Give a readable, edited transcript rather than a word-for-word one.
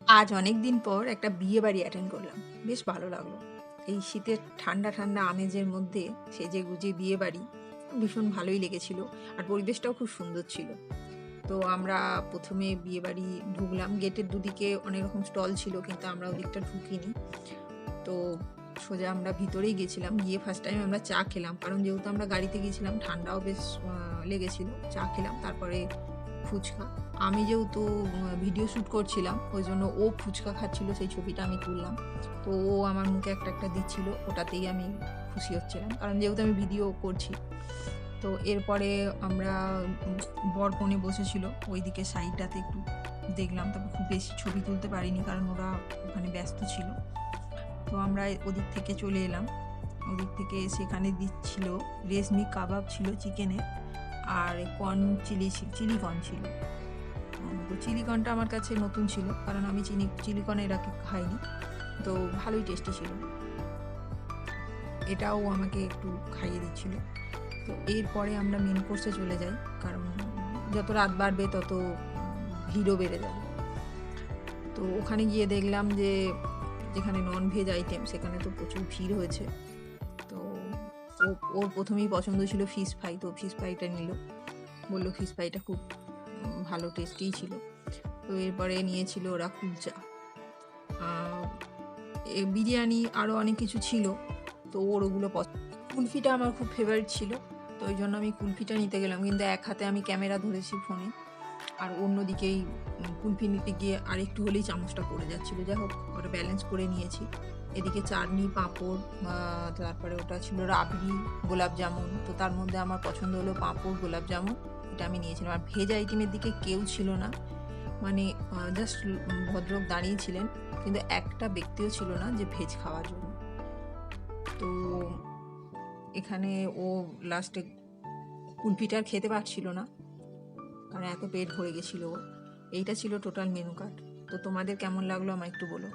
আজ অনেক দিন পর একটা বিয়ে বাড়ি অ্যাটেন্ড করলাম। বেশ ভালো লাগলো। এই শীতের ঠান্ডা, ঠান্ডা আমেজের মধ্যে সেজেগুজে বিয়ে বাড়ি ভীষণ ভালোই লেগেছিল। আর পরিবেশটাও খুব সুন্দর ছিল। তো আমরা ১ম এ বিয়েবাড়ি ঢুকলাম। গেটের দুদিকে অনেক রকম স্টল ছিল কিন্তু আমরা ওদিকটা ঢুকিনি। তো সোজা আমরা ভিতরেই গেছিলাম। গিয়ে ফার্স্ট টাইম আমরা চা খেলাম। কারণ যেহেতু আমরা গাড়িতে গিয়েছিলাম ঠান্ডাও বেশ লেগেছিল। চা খেলাম। তারপরে ফুচকা। আমি যেহেতু ভিডিও শ্যুট করছিলাম ওইজন্য ও ফুচকা খাচ্ছিল সেই ছবিটা আমি তুললাম। তো ও আমার মুখে একটা, একটা দিচ্ছিল। ওটাতেই আমি খুশি হচ্ছিলাম। কারণ যেহেতু আমি ভিডিও করছি। তো এরপরে আমরা বর-কনে বসেছিল। ওইদিকে সাইডটাতে একটু দেখলাম। তবে খুব বেশি ছবি তুলতে পারিনি কারণ ওরা ওখানে ব্যস্ত ছিল। তো আমরা ওদিক থেকে চলে এলাম। ওদিক থেকে সেখানে দিচ্ছিল রেশমি কাবাব ছিল চিকেনের আর কর্ন চিলি কর্ন ছিল। তো চিলি কর্নটা আমার কাছে নতুন ছিল কারণ আমি চিলি কর্ন এর আগে খাইনি। তো ভালোই টেস্টি ছিল। এটাও আমাকে একটু খাইয়ে দিচ্ছিল। তো এরপরে আমরা মেন কোর্সে চলে যাই কারণ যত রাত বাড়বে তত ভিড়ও বেড়ে যাবে। তো ওখানে গিয়ে দেখলাম যে যেখানে নন ভেজ আইটেম সেখানে তো প্রচুর ভিড় হয়েছে। তো ওর প্রথমেই পছন্দ ছিল ফিশ ফ্রাই, তো ফিশ ফ্রাইটা নিল। বলল ফিশ ফ্রাইটা খুব ভালো টেস্টিই ছিল। তো এরপরে নিয়েছিল ওরা কুলচা, বিরিয়ানি আরও অনেক কিছু ছিল। তো ওর ওগুলো কুলফিটা আমার খুব ফেভারিট ছিল। তো ওই জন্য আমি কুলফিটা নিতে গেলাম কিন্তু এক হাতে আমি ক্যামেরা ধরেছি ফোনে আর অন্যদিকেই কুলফি নিতে গিয়ে আর একটু হলেই চামচটা পড়ে যাচ্ছিলো। যাই হোক ওটা ব্যালেন্স করে নিয়েছি। এদিকে চাটনি পাঁপড়, তারপরে ওটা ছিল রাবড়ি, গোলাপ জামুন। তো তার মধ্যে আমার পছন্দ হলো পাঁপড়, গোলাপ জামুন, এটা আমি নিয়েছিলাম। আর ভেজ আইটেমের দিকে কেউ ছিল না, মানে জাস্ট ভদ্রলোক দাঁড়িয়েছিলেন কিন্তু একটা ব্যক্তিও ছিল না যে ভেজ খাওয়ার জন্য। তো এখানে ও লাস্টে কুলফিটা আর খেতে পারছিল না কারণ এত পেট ভরে গেছিলো ওর। এইটা ছিল টোটাল মেনু কার্ড। তো তোমাদের কেমন লাগলো আমায় একটু বলো।